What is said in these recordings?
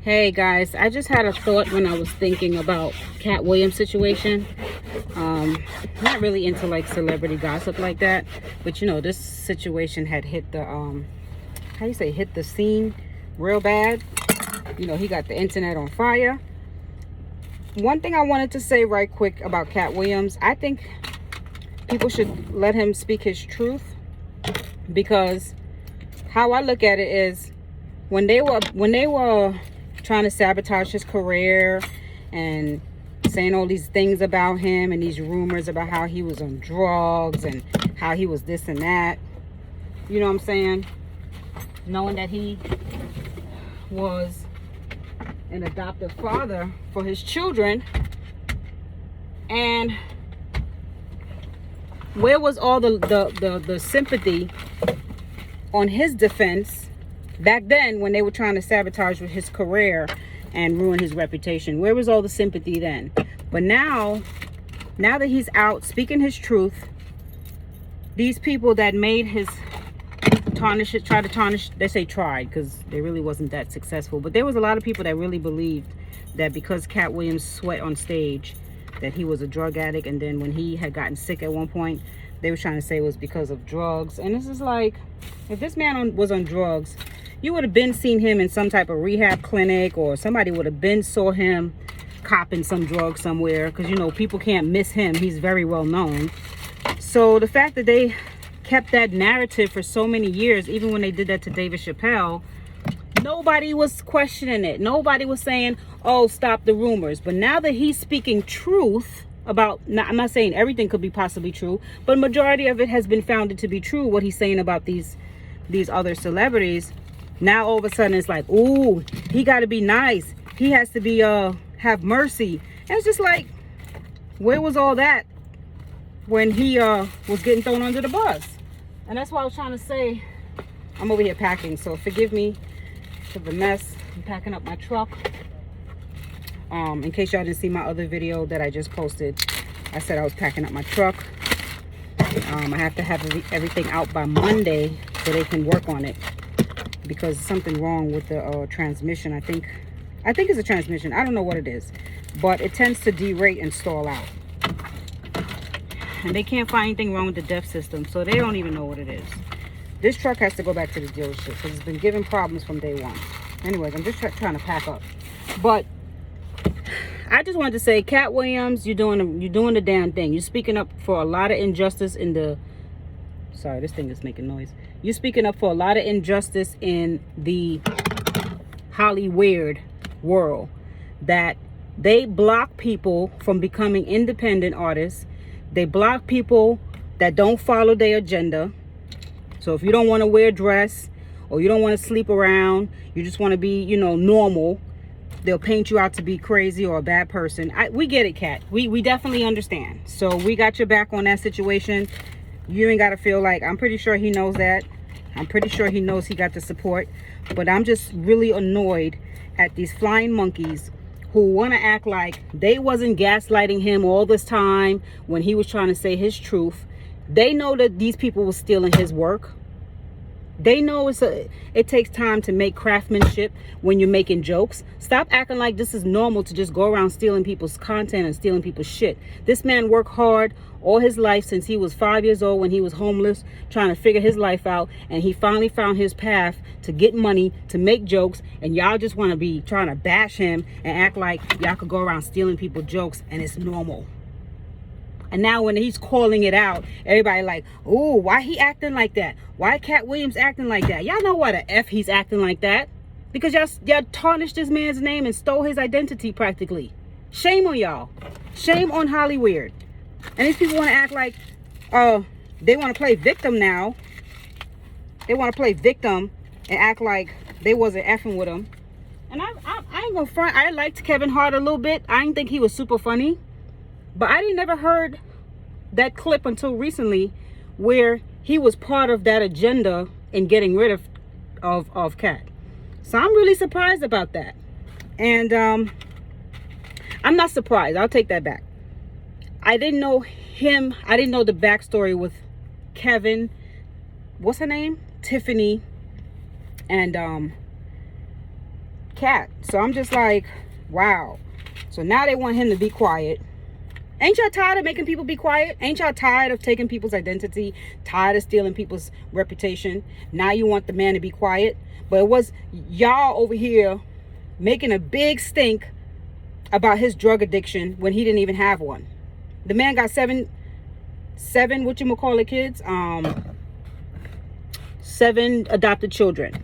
Hey guys, I just had a thought when I was thinking about Katt Williams situation. Not really into like celebrity gossip like that, but you know, this situation had hit the how you say, hit the scene real bad. You know, he got the internet on fire. One thing I wanted to say right quick about Katt Williams, I think people should let him speak his truth, because how I look at it is when they were trying to sabotage his career and saying all these things about him and these rumors about how he was on drugs and how he was this and that, you know what I'm saying, knowing that he was an adoptive father for his children, and where was all the sympathy on his defense back then when they were trying to sabotage his career and ruin his reputation? Where was all the sympathy then? But now that he's out speaking his truth, these people that made his try to tarnish, they say tried because they really wasn't that successful, but there was a lot of people that really believed that because Katt Williams sweat on stage that he was a drug addict, and then when he had gotten sick at one point, they were trying to say it was because of drugs. And this is like, if this man was on drugs, you would have been seen him in some type of rehab clinic, or somebody would have been saw him copping some drugs somewhere, because you know, people can't miss him. He's very well known. So the fact that they kept that narrative for so many years, even when they did that to David Chappelle, nobody was questioning it. Nobody was saying, oh, stop the rumors. But now that he's speaking truth about, I'm not saying everything could be possibly true, but majority of it has been founded to be true, what he's saying about these other celebrities. Now all of a sudden it's like, ooh, he got to be nice, he has to be have mercy. And it's just like, where was all that when he was getting thrown under the bus? And that's why I was trying to say, I'm over here packing, so forgive me for the mess. I'm packing up my truck. In case y'all didn't see my other video that I just posted, I said I was packing up my truck. I have to have everything out by Monday so they can work on it, because something wrong with the transmission. I think it's a transmission. I don't know what it is, but it tends to derate and stall out. And they can't find anything wrong with the DEF system, so they don't even know what it is. This truck has to go back to the dealership because it's been giving problems from day one. Anyways, I'm just trying to pack up. But I just wanted to say, Katt Williams, you're doing the damn thing. You're speaking up for a lot of injustice in the... Sorry, this thing is making noise. You're speaking up for a lot of injustice in the Hollywood world, that they block people from becoming independent artists. They block people that don't follow their agenda. So if you don't want to wear a dress, or you don't want to sleep around, you just want to be, you know, normal, they'll paint you out to be crazy or a bad person. We get it, Katt. We definitely understand. So we got your back on that situation. You ain't got to feel like, I'm pretty sure he knows that. I'm pretty sure he knows he got the support. But I'm just really annoyed at these flying monkeys who want to act like they wasn't gaslighting him all this time when he was trying to say his truth. They know that these people were stealing his work. They know it takes time to make craftsmanship when you're making jokes. Stop acting like this is normal to just go around stealing people's content and stealing people's shit. This man worked hard all his life since he was 5 years old, when he was homeless, trying to figure his life out, and he finally found his path to get money, to make jokes, and y'all just want to be trying to bash him and act like y'all could go around stealing people's jokes and it's normal. And now when he's calling it out, everybody like, oh, why he acting like that? Why Katt Williams acting like that? Y'all know why the F he's acting like that? Because y'all tarnished this man's name and stole his identity practically. Shame on y'all. Shame on Hollywood. And these people want to act like, they want to play victim now. They want to play victim and act like they wasn't effing with him. And I ain't gonna front. I liked Kevin Hart a little bit. I didn't think he was super funny. But I didn't never heard that clip until recently, where he was part of that agenda in getting rid of Katt. So I'm really surprised about that. And I'm not surprised. I'll take that back. I didn't know him. I didn't know the backstory with Kevin. What's her name? Tiffany. And Katt. So I'm just like, wow. So now they want him to be quiet. Ain't y'all tired of making people be quiet? Ain't y'all tired of taking people's identity? Tired of stealing people's reputation? Now you want the man to be quiet? But it was y'all over here making a big stink about his drug addiction when he didn't even have one. The man got seven whatchamacallit kids, 7 adopted children.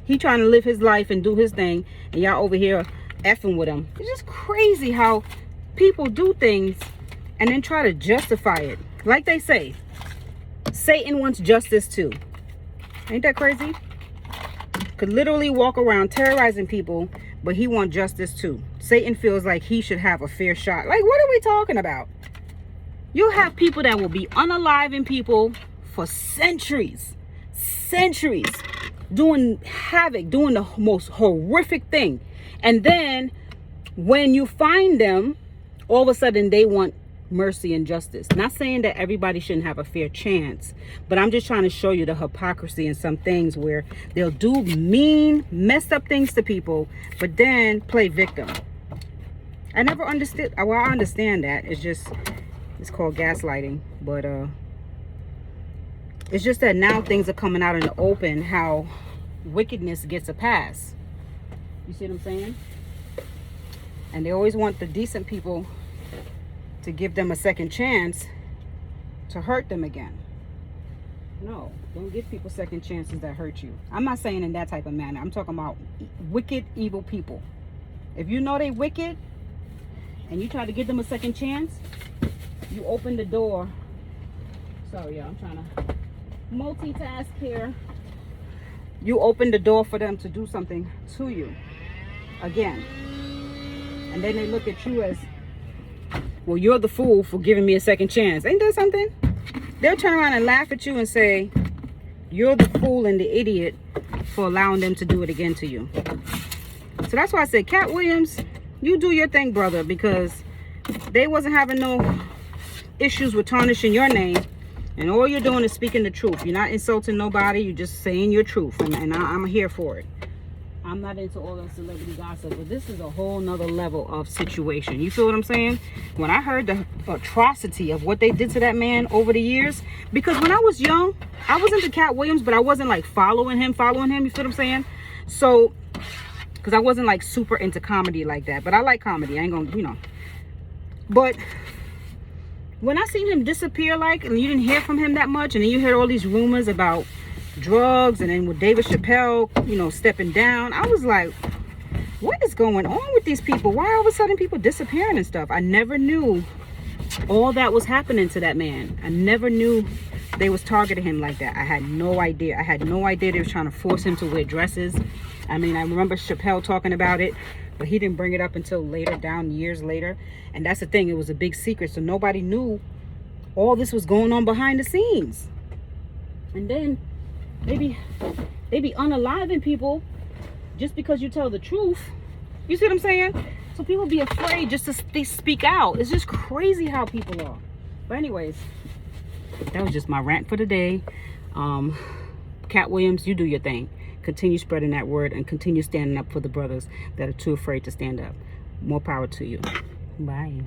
He trying to live his life and do his thing, and y'all over here effing with him. It's just crazy how people do things and then try to justify it. Like they say, Satan wants justice too. Ain't that crazy? Could literally walk around terrorizing people, but he wants justice too. Satan feels like he should have a fair shot. Like, what are we talking about? You'll have people that will be unaliving people for centuries, doing havoc, doing the most horrific thing. And then when you find them, all of a sudden they want mercy and justice. Not saying that everybody shouldn't have a fair chance, but I'm just trying to show you the hypocrisy in some things where they'll do mean, messed up things to people, but then play victim. I never understood. Well, I understand that. It's called gaslighting, but it's just that now things are coming out in the open, how wickedness gets a pass. You see what I'm saying? And they always want the decent people to give them a second chance to hurt them again. No, don't give people second chances that hurt you. I'm not saying in that type of manner. I'm talking about wicked, evil people. If you know they wicked and you try to give them a second chance, you open the door. Sorry, y'all, I'm trying to multitask here. You open the door for them to do something to you again. And then they look at you as, well, you're the fool for giving me a second chance. Ain't that something? They'll turn around and laugh at you and say, you're the fool and the idiot for allowing them to do it again to you. So that's why I said, Katt Williams, you do your thing, brother, because they wasn't having no issues with tarnishing your name. And all you're doing is speaking the truth. You're not insulting nobody. You're just saying your truth. And I'm here for it. I'm not into all that celebrity gossip, but this is a whole nother level of situation. You feel what I'm saying? When I heard the atrocity of what they did to that man over the years, because when I was young, I was into Katt Williams, but I wasn't like following him. You feel what I'm saying? So, because I wasn't like super into comedy like that, but I like comedy. I ain't gonna, But when I seen him disappear, and you didn't hear from him that much, and then you heard all these rumors about drugs, and then with David Chappelle, stepping down, I was like, what is going on with these people? Why all of a sudden people disappearing and stuff? I never knew all that was happening to that man. I never knew they was targeting him like that. I had no idea. I had no idea they was trying to force him to wear dresses. I mean, I remember Chappelle talking about it, but he didn't bring it up until later, years later. And that's the thing, it was a big secret, so nobody knew all this was going on behind the scenes. And then they be unaliving people just because you tell the truth. You see what I'm saying? So people be afraid just to speak out. It's just crazy how people are. But anyways, that was just my rant for the day. Katt Williams, you do your thing. Continue spreading that word and continue standing up for the brothers that are too afraid to stand up. More power to you. Bye.